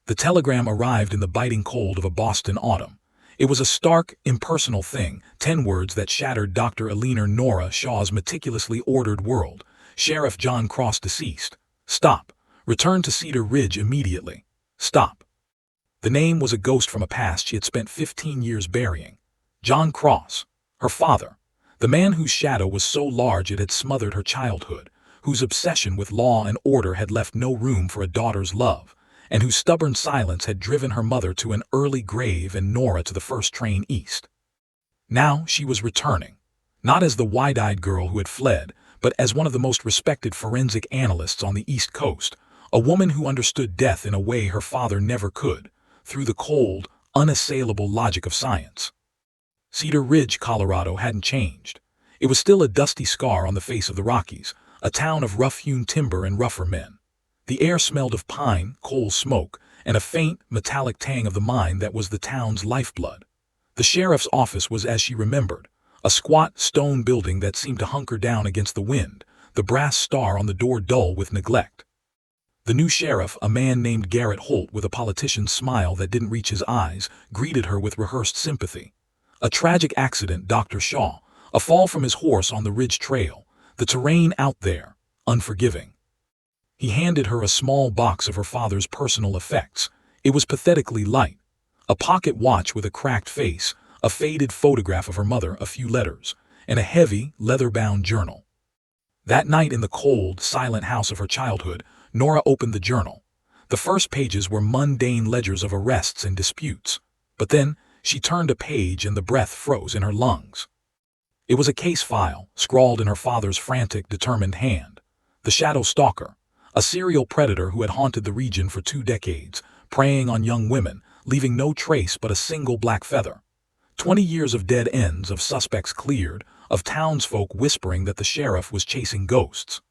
The telegram arrived in the biting cold of a Boston autumn. It was a stark, impersonal thing, 10 words that shattered Dr. Eleanor Shaw's meticulously ordered world. Sheriff John Cross deceased. Stop. Return to Cedar Ridge immediately. Stop. The name was a ghost from a past she had spent 15 years burying. John Cross. Her father. The man whose shadow was so large it had smothered her childhood, whose obsession with law and order had left no room for a daughter's love, and whose stubborn silence had driven her mother to an early grave and Nora to the first train east. Now she was returning, not as the wide-eyed girl who had fled, but as one of the most respected forensic analysts on the East Coast, a woman who understood death in a way her father never could, through the cold, unassailable logic of science. Cedar Ridge, Colorado hadn't changed. It was still a dusty scar on the face of the Rockies, a town of rough-hewn timber and rougher men. The air smelled of pine, coal smoke, and a faint, metallic tang of the mine that was the town's lifeblood. The sheriff's office was as she remembered, a squat stone building that seemed to hunker down against the wind, the brass star on the door dull with neglect. The new sheriff, a man named Garrett Holt with a politician's smile that didn't reach his eyes, greeted her with rehearsed sympathy. A tragic accident, Dr. Shaw, a fall from his horse on the Ridge Trail, the terrain out there, unforgiving. He handed her a small box of her father's personal effects. It was pathetically light. A pocket watch with a cracked face, a faded photograph of her mother, a few letters, and a heavy, leather-bound journal. That night in the cold, silent house of her childhood, Nora opened the journal. The first pages were mundane ledgers of arrests and disputes. But then, she turned a page and the breath froze in her lungs. It was a case file, scrawled in her father's frantic, determined hand. The Shadow Stalker, a serial predator who had haunted the region for 2 decades, preying on young women, leaving no trace but a single black feather. 20 years of dead ends, of suspects cleared, of townsfolk whispering that the sheriff was chasing ghosts.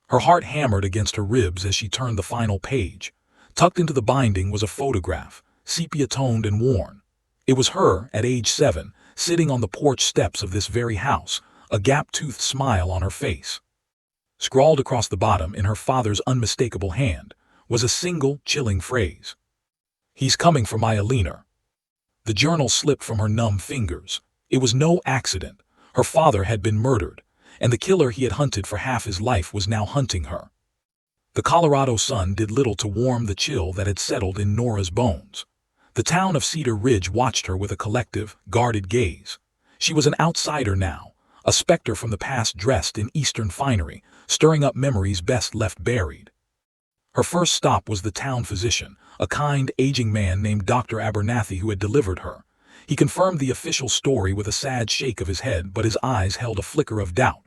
Her heart hammered against her ribs as she turned the final page. Tucked into the binding was a photograph, sepia-toned and worn. It was her, at age 7, sitting on the porch steps of this very house, a gap-toothed smile on her face. Scrawled across the bottom, in her father's unmistakable hand, was a single, chilling phrase. "He's coming for my Eleanor." The journal slipped from her numb fingers. It was no accident. Her father had been murdered, and the killer he had hunted for half his life was now hunting her. The Colorado sun did little to warm the chill that had settled in Nora's bones. The town of Cedar Ridge watched her with a collective, guarded gaze. She was an outsider now, a specter from the past dressed in Eastern finery, stirring up memories best left buried. Her first stop was the town physician, a kind, aging man named Dr. Abernathy who had delivered her. He confirmed the official story with a sad shake of his head, but his eyes held a flicker of doubt.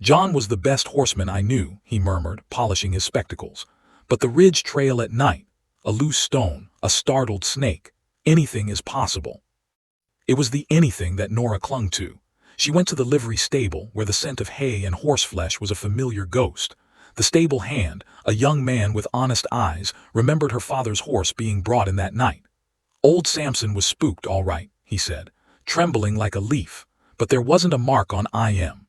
"John was the best horseman I knew," he murmured, polishing his spectacles. "But the Ridge Trail at night, a loose stone, a startled snake, anything is possible." It was the anything that Nora clung to. She went to the livery stable, where the scent of hay and horseflesh was a familiar ghost. The stable hand, a young man with honest eyes, remembered her father's horse being brought in that night. "Old Samson was spooked, all right," he said, trembling like a leaf, "but there wasn't a mark on IM."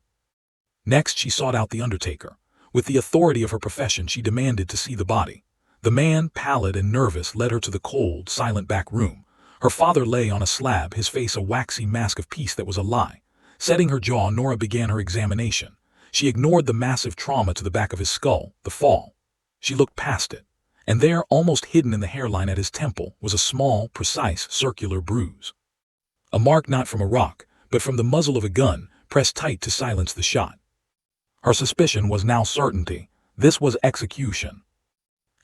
Next, she sought out the undertaker. With the authority of her profession, she demanded to see the body. The man, pallid and nervous, led her to the cold, silent back room. Her father lay on a slab, his face a waxy mask of peace that was a lie. Setting her jaw, Nora began her examination. She ignored the massive trauma to the back of his skull, the fall. She looked past it, and there, almost hidden in the hairline at his temple, was a small, precise, circular bruise. A mark not from a rock, but from the muzzle of a gun, pressed tight to silence the shot. Her suspicion was now certainty. This was execution.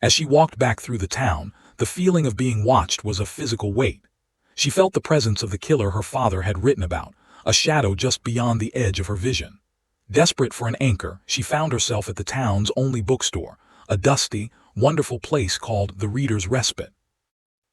As she walked back through the town, the feeling of being watched was a physical weight. She felt the presence of the killer her father had written about, a shadow just beyond the edge of her vision. Desperate for an anchor, she found herself at the town's only bookstore, a dusty, wonderful place called The Reader's Respite.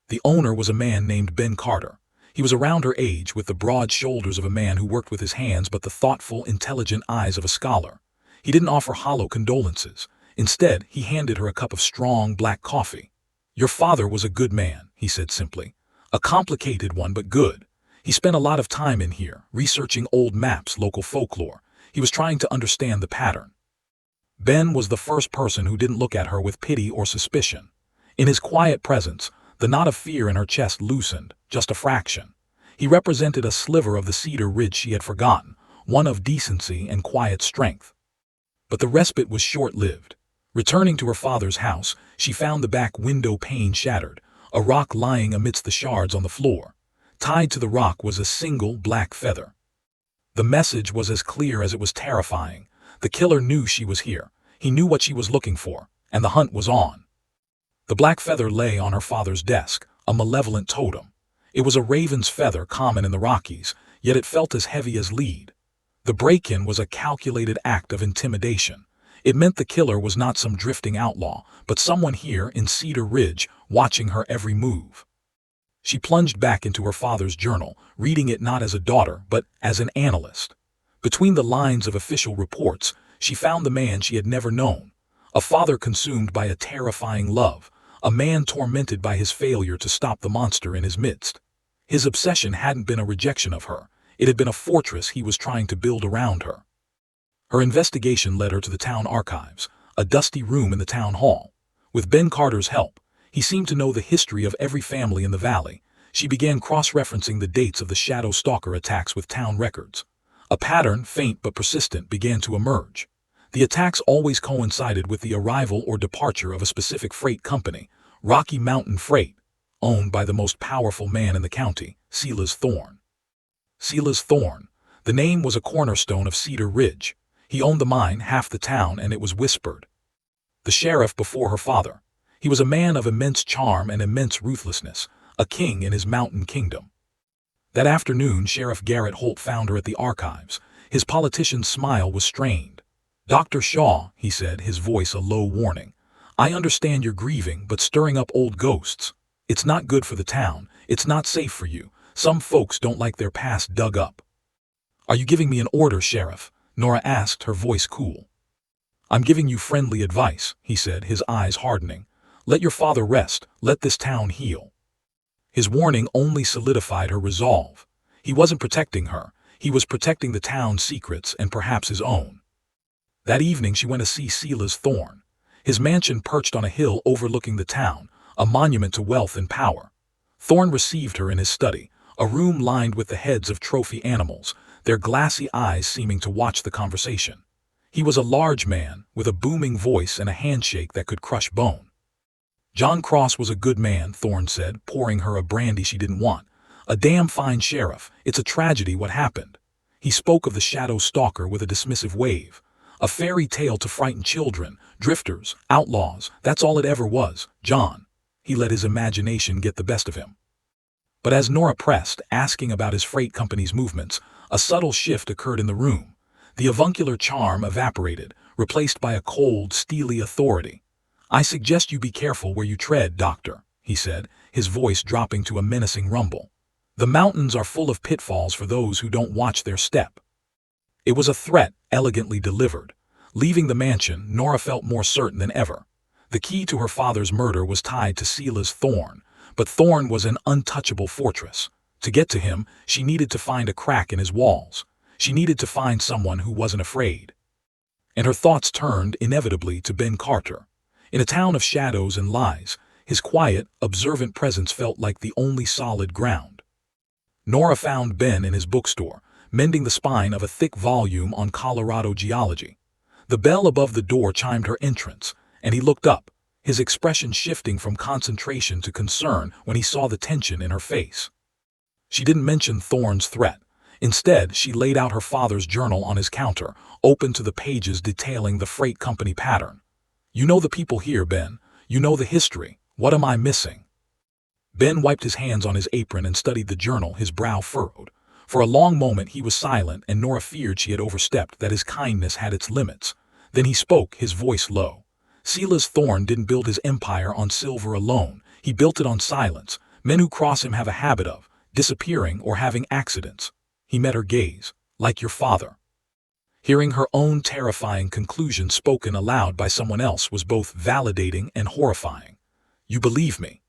The owner was a man named Ben Carter. He was around her age, with the broad shoulders of a man who worked with his hands but the thoughtful, intelligent eyes of a scholar. He didn't offer hollow condolences. Instead, he handed her a cup of strong, black coffee. "Your father was a good man," he said simply. "A complicated one, but good. He spent a lot of time in here, researching old maps, local folklore. He was trying to understand the pattern." Ben was the first person who didn't look at her with pity or suspicion. In his quiet presence, The knot of fear in her chest loosened, just a fraction. He represented a sliver of the Cedar Ridge she had forgotten, one of decency and quiet strength. But the respite was short-lived. Returning to her father's house, she found the back window pane shattered, a rock lying amidst the shards on the floor. Tied to the rock was a single black feather. The message was as clear as it was terrifying. The killer knew she was here. He knew what she was looking for, and the hunt was on. The black feather lay on her father's desk, a malevolent totem. It was a raven's feather common in the Rockies, yet it felt as heavy as lead. The break-in was a calculated act of intimidation. It meant the killer was not some drifting outlaw, but someone here in Cedar Ridge watching her every move. She plunged back into her father's journal, reading it not as a daughter, but as an analyst. Between the lines of official reports, she found the man she had never known. A father consumed by a terrifying love, a man tormented by his failure to stop the monster in his midst. His obsession hadn't been a rejection of her. It had been a fortress he was trying to build around her. Her investigation led her to the town archives, a dusty room in the town hall. With Ben Carter's help, he seemed to know the history of every family in the valley. She began cross-referencing the dates of the Shadow Stalker attacks with town records. A pattern, faint but persistent, began to emerge. The attacks always coincided with the arrival or departure of a specific freight company, Rocky Mountain Freight, owned by the most powerful man in the county, Silas Thorne. Silas Thorne. The name was a cornerstone of Cedar Ridge. He owned the mine, half the town, and it was whispered. The sheriff before her father. He was a man of immense charm and immense ruthlessness, a king in his mountain kingdom. That afternoon, Sheriff Garrett Holt found her at the archives. His politician's smile was strained. "Dr. Shaw," he said, his voice a low warning, "I understand you're grieving, but stirring up old ghosts. It's not good for the town. It's not safe for you. Some folks don't like their past dug up." "Are you giving me an order, Sheriff?" Nora asked, her voice cool. "I'm giving you friendly advice," he said, his eyes hardening. "Let your father rest. Let this town heal." His warning only solidified her resolve. He wasn't protecting her. He was protecting the town's secrets and perhaps his own. That evening she went to see Silas Thorne. His mansion perched on a hill overlooking the town, a monument to wealth and power. Thorne received her in his study, a room lined with the heads of trophy animals, their glassy eyes seeming to watch the conversation. He was a large man, with a booming voice and a handshake that could crush bone. "John Cross was a good man," Thorne said, pouring her a brandy she didn't want. "A damn fine sheriff. It's a tragedy what happened." He spoke of the Shadow Stalker with a dismissive wave. "A fairy tale to frighten children, drifters, outlaws, that's all it ever was, John." He let his imagination get the best of him. But as Nora pressed, asking about his freight company's movements, a subtle shift occurred in the room. The avuncular charm evaporated, replaced by a cold, steely authority. "I suggest you be careful where you tread, Doctor," he said, his voice dropping to a menacing rumble. "The mountains are full of pitfalls for those who don't watch their step." It was a threat, elegantly delivered. Leaving the mansion, Nora felt more certain than ever. The key to her father's murder was tied to Silas Thorne, but Thorne was an untouchable fortress. To get to him, she needed to find a crack in his walls. She needed to find someone who wasn't afraid. And her thoughts turned, inevitably, to Ben Carter. In a town of shadows and lies, his quiet, observant presence felt like the only solid ground. Nora found Ben in his bookstore, mending the spine of a thick volume on Colorado geology. The bell above the door chimed her entrance, and he looked up, his expression shifting from concentration to concern when he saw the tension in her face. She didn't mention Thorne's threat. Instead, she laid out her father's journal on his counter, open to the pages detailing the freight company pattern. "You know the people here, Ben. You know the history. What am I missing?" Ben wiped his hands on his apron and studied the journal, his brow furrowed. For a long moment he was silent, and Nora feared she had overstepped, that his kindness had its limits. Then he spoke, his voice low. "Silas Thorne didn't build his empire on silver alone. He built it on silence. Men who cross him have a habit of disappearing or having accidents." He met her gaze. "Like your father." Hearing her own terrifying conclusion spoken aloud by someone else was both validating and horrifying. "You believe me?"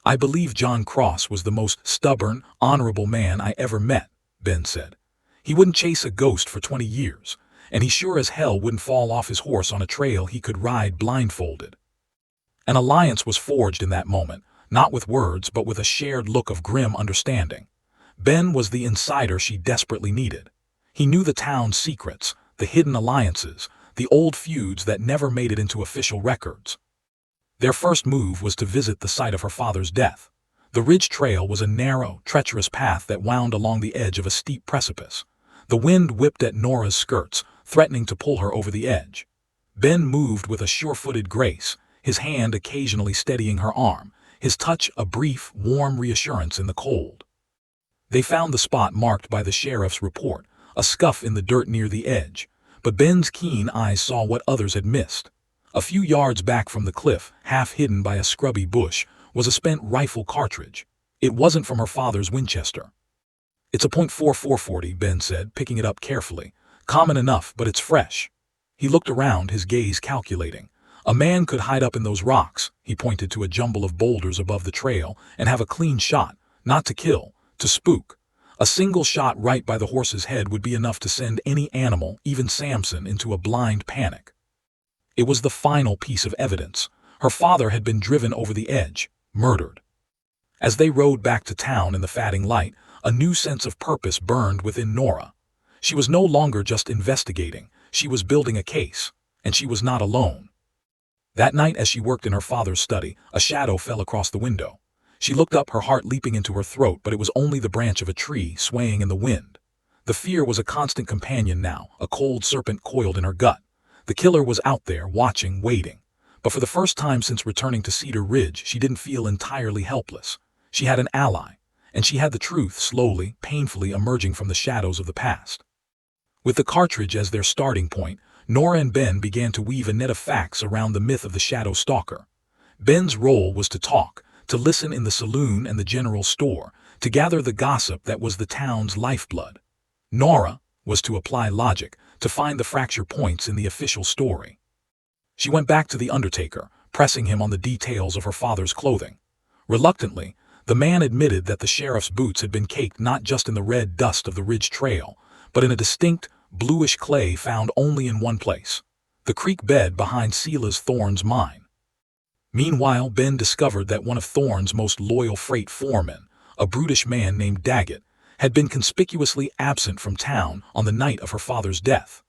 "I believe John Cross was the most stubborn, honorable man I ever met," Ben said. "He wouldn't chase a ghost for 20 years, and he sure as hell wouldn't fall off his horse on a trail he could ride blindfolded." An alliance was forged in that moment, not with words but with a shared look of grim understanding. Ben was the insider she desperately needed. He knew the town's secrets, the hidden alliances, the old feuds that never made it into official records. Their first move was to visit the site of her father's death. The Ridge Trail was a narrow, treacherous path that wound along the edge of a steep precipice. The wind whipped at Nora's skirts, threatening to pull her over the edge. Ben moved with a sure-footed grace, his hand occasionally steadying her arm, his touch a brief, warm reassurance in the cold. They found the spot marked by the sheriff's report, a scuff in the dirt near the edge, but Ben's keen eyes saw what others had missed. A few yards back from the cliff, half hidden by a scrubby bush, was a spent rifle cartridge. It wasn't from her father's Winchester. "It's a .4440, Ben said, picking it up carefully. "Common enough, but it's fresh." He looked around, his gaze calculating. A man could hide up in those rocks, he pointed to a jumble of boulders above the trail, and have a clean shot, not to kill, to spook. A single shot right by the horse's head would be enough to send any animal, even Samson, into a blind panic. It was the final piece of evidence. Her father had been driven over the edge, murdered. As they rode back to town in the fading light, a new sense of purpose burned within Nora. She was no longer just investigating, she was building a case, and she was not alone. That night as she worked in her father's study, a shadow fell across the window. She looked up, her heart leaping into her throat, but it was only the branch of a tree swaying in the wind. The fear was a constant companion now, a cold serpent coiled in her gut. The killer was out there, watching, waiting. But for the first time since returning to Cedar Ridge, she didn't feel entirely helpless. She had an ally, and she had the truth slowly, painfully emerging from the shadows of the past. With the cartridge as their starting point, Nora and Ben began to weave a net of facts around the myth of the Shadow Stalker. Ben's role was to talk, to listen in the saloon and the general store, to gather the gossip that was the town's lifeblood. Nora was to apply logic, to find the fracture points in the official story. She went back to the undertaker, pressing him on the details of her father's clothing. Reluctantly, the man admitted that the sheriff's boots had been caked not just in the red dust of the Ridge Trail, but in a distinct, bluish clay found only in one place, the creek bed behind Silas Thorne's mine. Meanwhile, Ben discovered that one of Thorne's most loyal freight foremen, a brutish man named Daggett, had been conspicuously absent from town on the night of her father's death.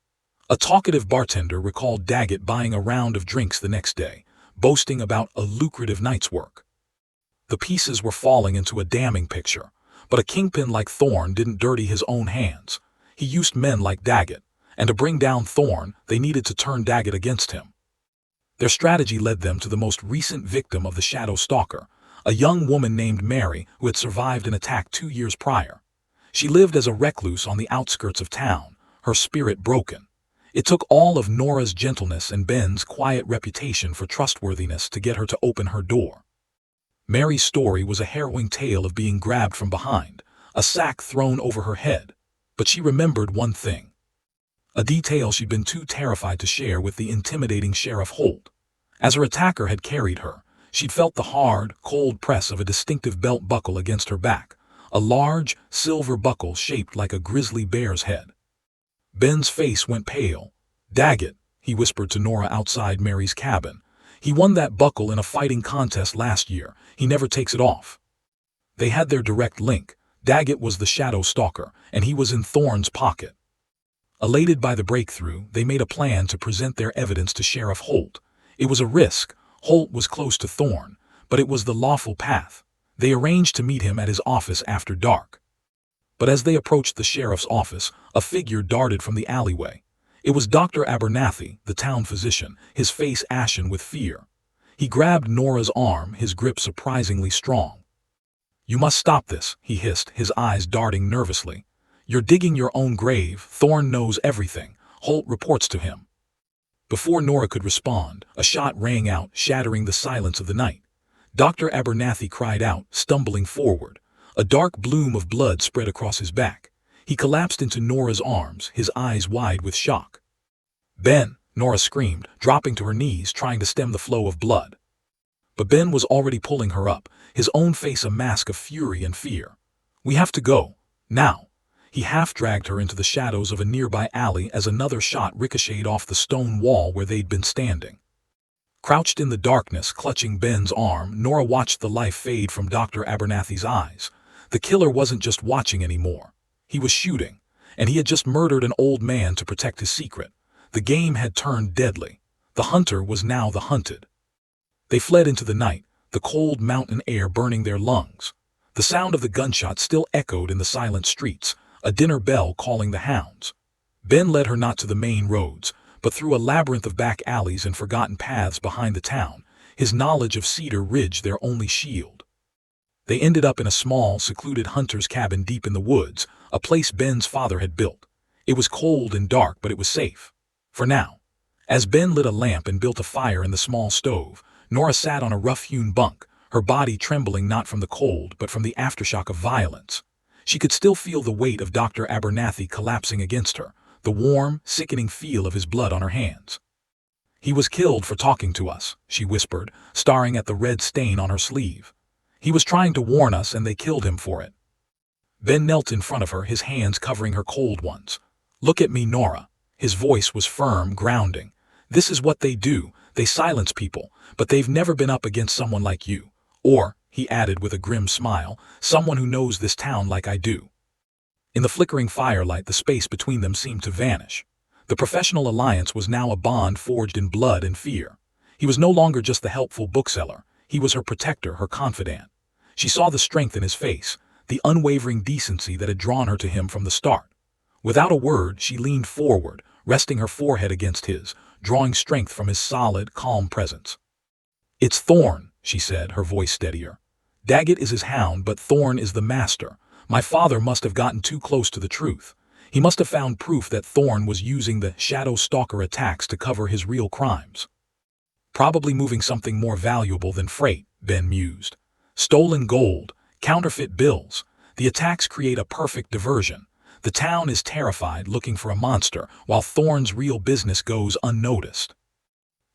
A talkative bartender recalled Daggett buying a round of drinks the next day, boasting about a lucrative night's work. The pieces were falling into a damning picture, but a kingpin like Thorne didn't dirty his own hands. He used men like Daggett, and to bring down Thorne, they needed to turn Daggett against him. Their strategy led them to the most recent victim of the Shadow Stalker, a young woman named Mary who had survived an attack 2 years prior. She lived as a recluse on the outskirts of town, her spirit broken. It took all of Nora's gentleness and Ben's quiet reputation for trustworthiness to get her to open her door. Mary's story was a harrowing tale of being grabbed from behind, a sack thrown over her head. But she remembered one thing. A detail she'd been too terrified to share with the intimidating Sheriff Holt. As her attacker had carried her, she'd felt the hard, cold press of a distinctive belt buckle against her back, a large, silver buckle shaped like a grizzly bear's head. Ben's face went pale. "Daggett," he whispered to Nora outside Mary's cabin. "He won that buckle in a fighting contest last year. He never takes it off." They had their direct link. Daggett was the Shadow Stalker, and he was in Thorne's pocket. Elated by the breakthrough, they made a plan to present their evidence to Sheriff Holt. It was a risk. Holt was close to Thorne, but it was the lawful path. They arranged to meet him at his office after dark. But as they approached the sheriff's office, a figure darted from the alleyway. It was Dr. Abernathy, the town physician, his face ashen with fear. He grabbed Nora's arm, his grip surprisingly strong. "You must stop this," he hissed, his eyes darting nervously. "You're digging your own grave. Thorne knows everything. Holt reports to him." Before Nora could respond, a shot rang out, shattering the silence of the night. Dr. Abernathy cried out, stumbling forward. A dark bloom of blood spread across his back. He collapsed into Nora's arms, his eyes wide with shock. "Ben!" Nora screamed, dropping to her knees, trying to stem the flow of blood. But Ben was already pulling her up, his own face a mask of fury and fear. "We have to go. Now." He half-dragged her into the shadows of a nearby alley as another shot ricocheted off the stone wall where they'd been standing. Crouched in the darkness, clutching Ben's arm, Nora watched the life fade from Dr. Abernathy's eyes. The killer wasn't just watching anymore. He was shooting, and he had just murdered an old man to protect his secret. The game had turned deadly. The hunter was now the hunted. They fled into the night, the cold mountain air burning their lungs. The sound of the gunshot still echoed in the silent streets, a dinner bell calling the hounds. Ben led her not to the main roads, but through a labyrinth of back alleys and forgotten paths behind the town, his knowledge of Cedar Ridge their only shield. They ended up in a small, secluded hunter's cabin deep in the woods, a place Ben's father had built. It was cold and dark, but it was safe. For now. As Ben lit a lamp and built a fire in the small stove, Nora sat on a rough-hewn bunk, her body trembling not from the cold but from the aftershock of violence. She could still feel the weight of Dr. Abernathy collapsing against her, the warm, sickening feel of his blood on her hands. "He was killed for talking to us," she whispered, staring at the red stain on her sleeve. "He was trying to warn us and they killed him for it." Ben knelt in front of her, his hands covering her cold ones. "Look at me, Nora." His voice was firm, grounding. "This is what they do. They silence people, but they've never been up against someone like you. Or," he added with a grim smile, "someone who knows this town like I do." In the flickering firelight, the space between them seemed to vanish. The professional alliance was now a bond forged in blood and fear. He was no longer just the helpful bookseller. He was her protector, her confidant. She saw the strength in his face, the unwavering decency that had drawn her to him from the start. Without a word, she leaned forward, resting her forehead against his, drawing strength from his solid, calm presence. "It's Thorne," she said, her voice steadier. "Daggett is his hound, but Thorne is the master. My father must have gotten too close to the truth. He must have found proof that Thorne was using the Shadow Stalker attacks to cover his real crimes. Probably moving something more valuable than freight," Ben mused. "Stolen gold, counterfeit bills. The attacks create a perfect diversion. The town is terrified, looking for a monster, while Thorne's real business goes unnoticed."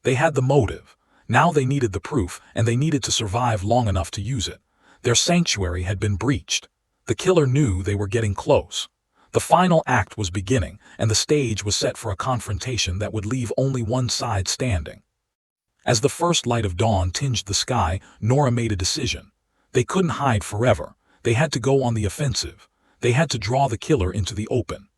They had the motive. Now they needed the proof, and they needed to survive long enough to use it. Their sanctuary had been breached. The killer knew they were getting close. The final act was beginning, and the stage was set for a confrontation that would leave only one side standing. As the first light of dawn tinged the sky, Nora made a decision. They couldn't hide forever. They had to go on the offensive. They had to draw the killer into the open.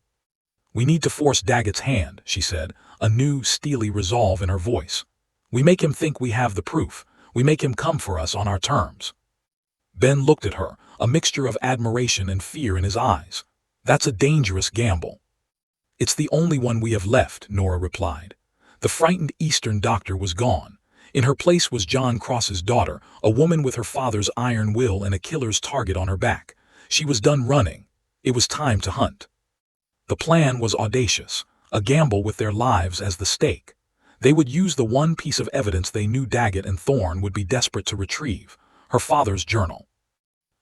"We need to force Daggett's hand," she said, a new, steely resolve in her voice. "We make him think we have the proof. We make him come for us on our terms." Ben looked at her, a mixture of admiration and fear in his eyes. "That's a dangerous gamble." "It's the only one we have left," Nora replied. The frightened Eastern doctor was gone. In her place was John Cross's daughter, a woman with her father's iron will and a killer's target on her back. She was done running. It was time to hunt. The plan was audacious, a gamble with their lives as the stake. They would use the one piece of evidence they knew Daggett and Thorne would be desperate to retrieve, her father's journal.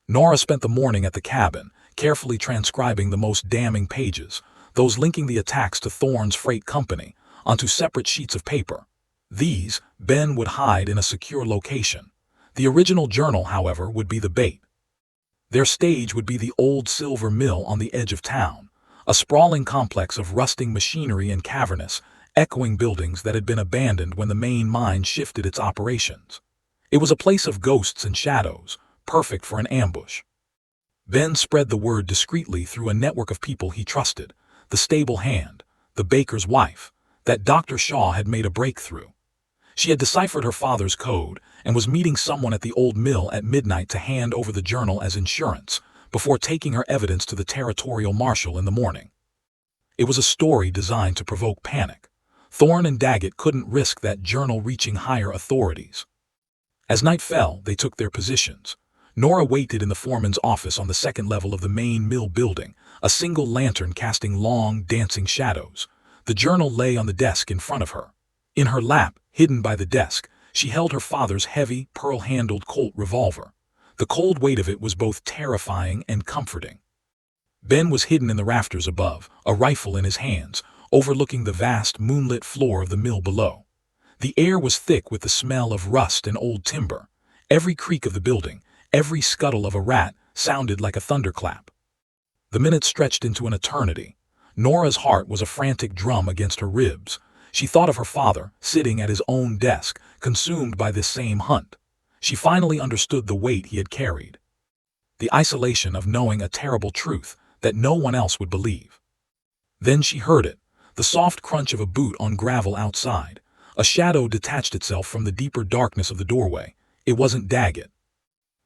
Nora spent the morning at the cabin, carefully transcribing the most damning pages, those linking the attacks to Thorne's freight company, onto separate sheets of paper. These, Ben would hide in a secure location. The original journal, however, would be the bait. Their stage would be the old silver mill on the edge of town, a sprawling complex of rusting machinery and cavernous, echoing buildings that had been abandoned when the main mine shifted its operations. It was a place of ghosts and shadows, perfect for an ambush. Ben spread the word discreetly through a network of people he trusted, the stable hand, the baker's wife, that Dr. Shaw had made a breakthrough. She had deciphered her father's code and was meeting someone at the old mill at midnight to hand over the journal as insurance, before taking her evidence to the territorial marshal in the morning. It was a story designed to provoke panic. Thorne and Daggett couldn't risk that journal reaching higher authorities. As night fell, they took their positions. Nora waited in the foreman's office on the second level of the main mill building, a single lantern casting long, dancing shadows. The journal lay on the desk in front of her. In her lap, hidden by the desk, she held her father's heavy, pearl-handled Colt revolver. The cold weight of it was both terrifying and comforting. Ben was hidden in the rafters above, a rifle in his hands, overlooking the vast, moonlit floor of the mill below. The air was thick with the smell of rust and old timber. Every creak of the building, every scuttle of a rat, sounded like a thunderclap. The minutes stretched into an eternity. Nora's heart was a frantic drum against her ribs. She thought of her father, sitting at his own desk, consumed by this same hunt. She finally understood the weight he had carried. The isolation of knowing a terrible truth that no one else would believe. Then she heard it, the soft crunch of a boot on gravel outside. A shadow detached itself from the deeper darkness of the doorway. It wasn't Daggett.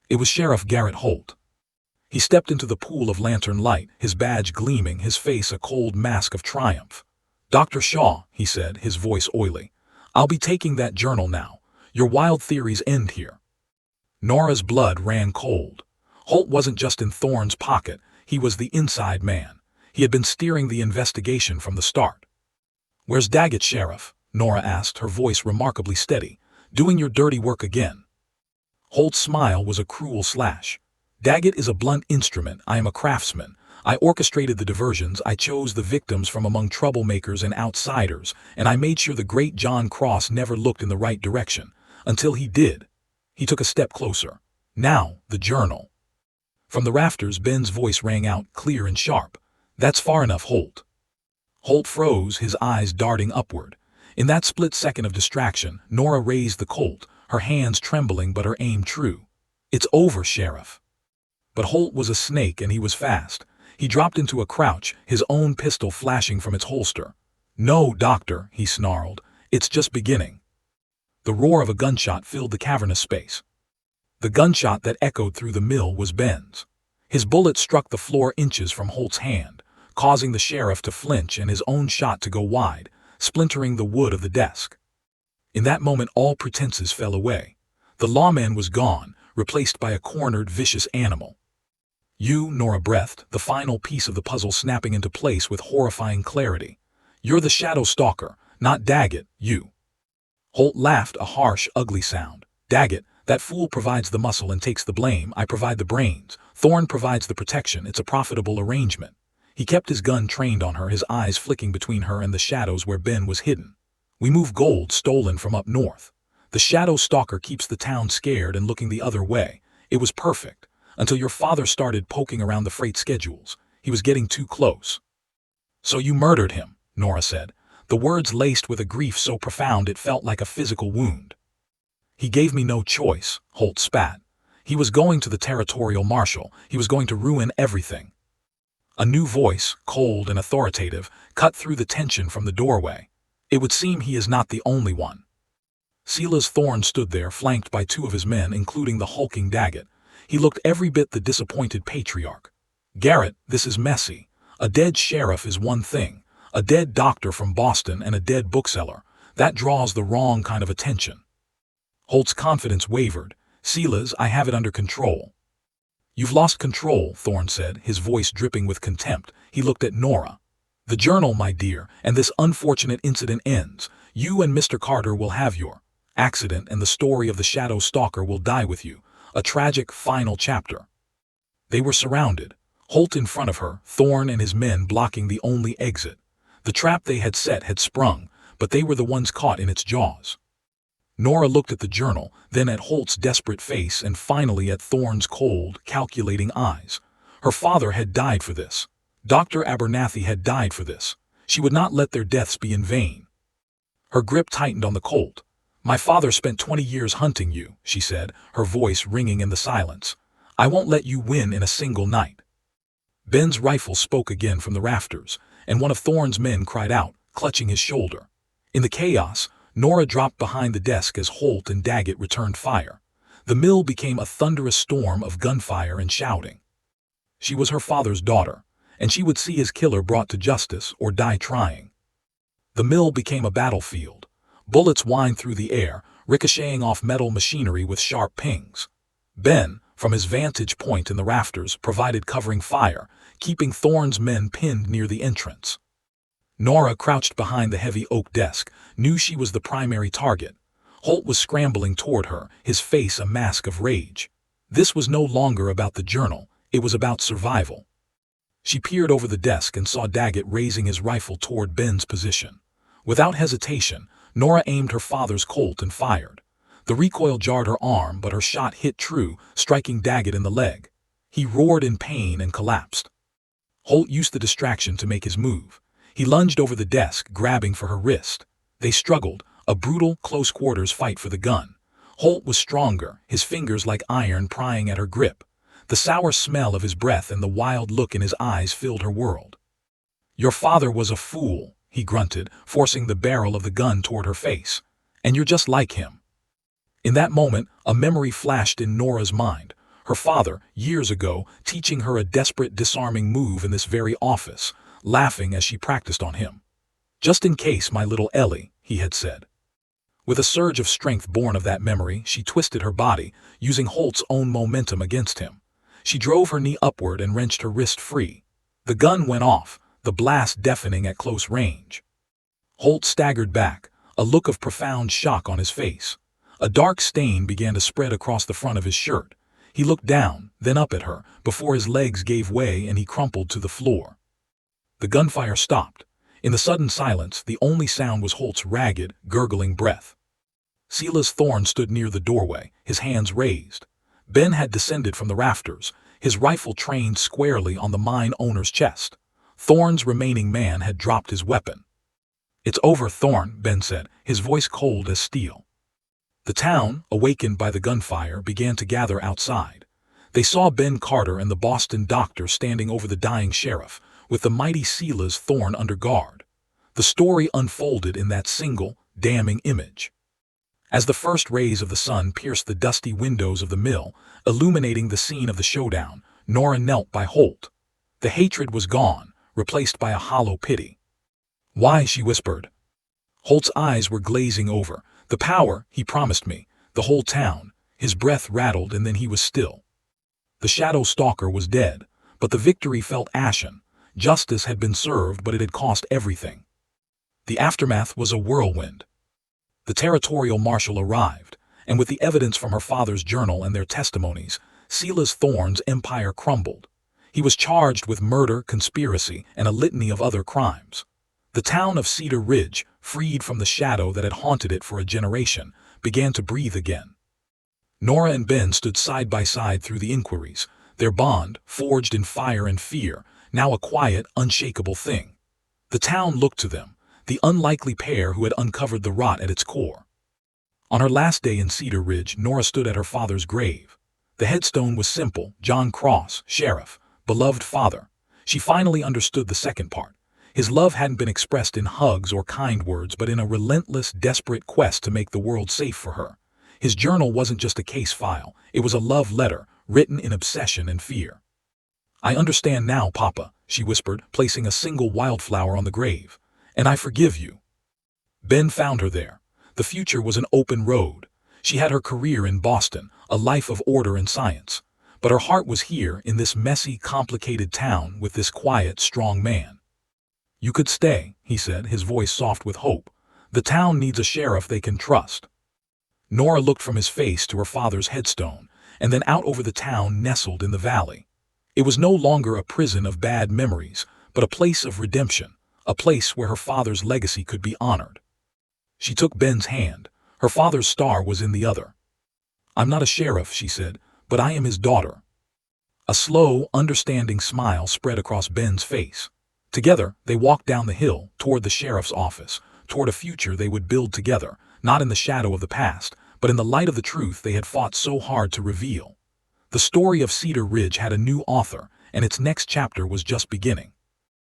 It was Sheriff Garrett Holt. He stepped into the pool of lantern light, his badge gleaming, his face a cold mask of triumph. "Dr. Shaw," he said, his voice oily, "I'll be taking that journal now. Your wild theories end here." Nora's blood ran cold. Holt wasn't just in Thorne's pocket, he was the inside man. He had been steering the investigation from the start. "Where's Daggett, Sheriff?" Nora asked, her voice remarkably steady. "Doing your dirty work again." Holt's smile was a cruel slash. "Daggett is a blunt instrument. I am a craftsman. I orchestrated the diversions, I chose the victims from among troublemakers and outsiders, and I made sure the great John Cross never looked in the right direction. Until he did." He took a step closer. "Now, the journal." From the rafters, Ben's voice rang out, clear and sharp. "That's far enough, Holt." Holt froze, his eyes darting upward. In that split second of distraction, Nora raised the Colt, her hands trembling but her aim true. "It's over, Sheriff." But Holt was a snake and he was fast. He dropped into a crouch, his own pistol flashing from its holster. "No, Doctor," he snarled. "It's just beginning." The roar of a gunshot filled the cavernous space. The gunshot that echoed through the mill was Ben's. His bullet struck the floor inches from Holt's hand, causing the sheriff to flinch and his own shot to go wide, splintering the wood of the desk. In that moment all pretenses fell away. The lawman was gone, replaced by a cornered, vicious animal. "You," Nora breathed, the final piece of the puzzle snapping into place with horrifying clarity. "You're the Shadow Stalker, not Daggett, you." Holt laughed, a harsh, ugly sound. "Daggett, that fool provides the muscle and takes the blame. I provide the brains. Thorne provides the protection. It's a profitable arrangement." He kept his gun trained on her, his eyes flicking between her and the shadows where Ben was hidden. "We move gold stolen from up north. The Shadow Stalker keeps the town scared and looking the other way. It was perfect. Until your father started poking around the freight schedules. He was getting too close." "So you murdered him," Nora said, the words laced with a grief so profound it felt like a physical wound. "He gave me no choice," Holt spat. "He was going to the territorial marshal. He was going to ruin everything." A new voice, cold and authoritative, cut through the tension from the doorway. "It would seem he is not the only one." Silas Thorne stood there, flanked by two of his men, including the hulking Daggett. He looked every bit the disappointed patriarch. "Garrett, this is messy. A dead sheriff is one thing. A dead doctor from Boston and a dead bookseller. That draws the wrong kind of attention." Holt's confidence wavered. "Silas, I have it under control." "You've lost control," Thorne said, his voice dripping with contempt. He looked at Nora. "The journal, my dear, and this unfortunate incident ends. You and Mr. Carter will have your accident, and the story of the Shadow Stalker will die with you. A tragic, final chapter." They were surrounded. Holt in front of her, Thorne and his men blocking the only exit. The trap they had set had sprung, but they were the ones caught in its jaws. Nora looked at the journal, then at Holt's desperate face, and finally at Thorne's cold, calculating eyes. Her father had died for this. Dr. Abernathy had died for this. She would not let their deaths be in vain. Her grip tightened on the Colt. "My father spent 20 years hunting you," she said, her voice ringing in the silence. "I won't let you win in a single night." Ben's rifle spoke again from the rafters, and one of Thorne's men cried out, clutching his shoulder. In the chaos, Nora dropped behind the desk as Holt and Daggett returned fire. The mill became a thunderous storm of gunfire and shouting. She was her father's daughter, and she would see his killer brought to justice or die trying. The mill became a battlefield. Bullets whined through the air, ricocheting off metal machinery with sharp pings. Ben, from his vantage point in the rafters, provided covering fire, keeping Thorne's men pinned near the entrance. Nora, crouched behind the heavy oak desk, knew she was the primary target. Holt was scrambling toward her, his face a mask of rage. This was no longer about the journal, it was about survival. She peered over the desk and saw Daggett raising his rifle toward Ben's position. Without hesitation, Nora aimed her father's Colt and fired. The recoil jarred her arm, but her shot hit true, striking Daggett in the leg. He roared in pain and collapsed. Holt used the distraction to make his move. He lunged over the desk, grabbing for her wrist. They struggled, a brutal, close-quarters fight for the gun. Holt was stronger, his fingers like iron prying at her grip. The sour smell of his breath and the wild look in his eyes filled her world. "Your father was a fool," he grunted, forcing the barrel of the gun toward her face. "And you're just like him." In that moment, a memory flashed in Nora's mind. Her father, years ago, teaching her a desperate, disarming move in this very office, laughing as she practiced on him. "Just in case, my little Ellie," he had said. With a surge of strength born of that memory, she twisted her body, using Holt's own momentum against him. She drove her knee upward and wrenched her wrist free. The gun went off, the blast deafening at close range. Holt staggered back, a look of profound shock on his face. A dark stain began to spread across the front of his shirt. He looked down, then up at her, before his legs gave way and he crumpled to the floor. The gunfire stopped. In the sudden silence, the only sound was Holt's ragged, gurgling breath. Silas Thorne stood near the doorway, his hands raised. Ben had descended from the rafters, his rifle trained squarely on the mine owner's chest. Thorne's remaining man had dropped his weapon. "It's over, Thorne," Ben said, his voice cold as steel. The town, awakened by the gunfire, began to gather outside. They saw Ben Carter and the Boston doctor standing over the dying sheriff, with the mighty Silas Thorne under guard. The story unfolded in that single, damning image. As the first rays of the sun pierced the dusty windows of the mill, illuminating the scene of the showdown, Nora knelt by Holt. The hatred was gone, replaced by a hollow pity. "Why?" she whispered. Holt's eyes were glazing over. "The power, he promised me, the whole town." His breath rattled and then he was still. The Shadow Stalker was dead, but the victory felt ashen. Justice had been served, but it had cost everything. The aftermath was a whirlwind. The territorial marshal arrived, and with the evidence from her father's journal and their testimonies, Silas Thorne's empire crumbled. He was charged with murder, conspiracy, and a litany of other crimes. The town of Cedar Ridge, freed from the shadow that had haunted it for a generation, began to breathe again. Nora and Ben stood side by side through the inquiries, their bond, forged in fire and fear, now a quiet, unshakable thing. The town looked to them, the unlikely pair who had uncovered the rot at its core. On her last day in Cedar Ridge, Nora stood at her father's grave. The headstone was simple: John Cross, Sheriff, beloved father. She finally understood the second part. His love hadn't been expressed in hugs or kind words, but in a relentless, desperate quest to make the world safe for her. His journal wasn't just a case file, it was a love letter, written in obsession and fear. "I understand now, Papa," she whispered, placing a single wildflower on the grave. "And I forgive you." Ben found her there. The future was an open road. She had her career in Boston, a life of order and science. But her heart was here, in this messy, complicated town, with this quiet, strong man. "You could stay," he said, his voice soft with hope. "The town needs a sheriff they can trust." Nora looked from his face to her father's headstone, and then out over the town nestled in the valley. It was no longer a prison of bad memories, but a place of redemption, a place where her father's legacy could be honored. She took Ben's hand. Her father's star was in the other. "I'm not a sheriff," she said, "but I am his daughter." A slow, understanding smile spread across Ben's face. Together, they walked down the hill, toward the sheriff's office, toward a future they would build together, not in the shadow of the past, but in the light of the truth they had fought so hard to reveal. The story of Cedar Ridge had a new author, and its next chapter was just beginning.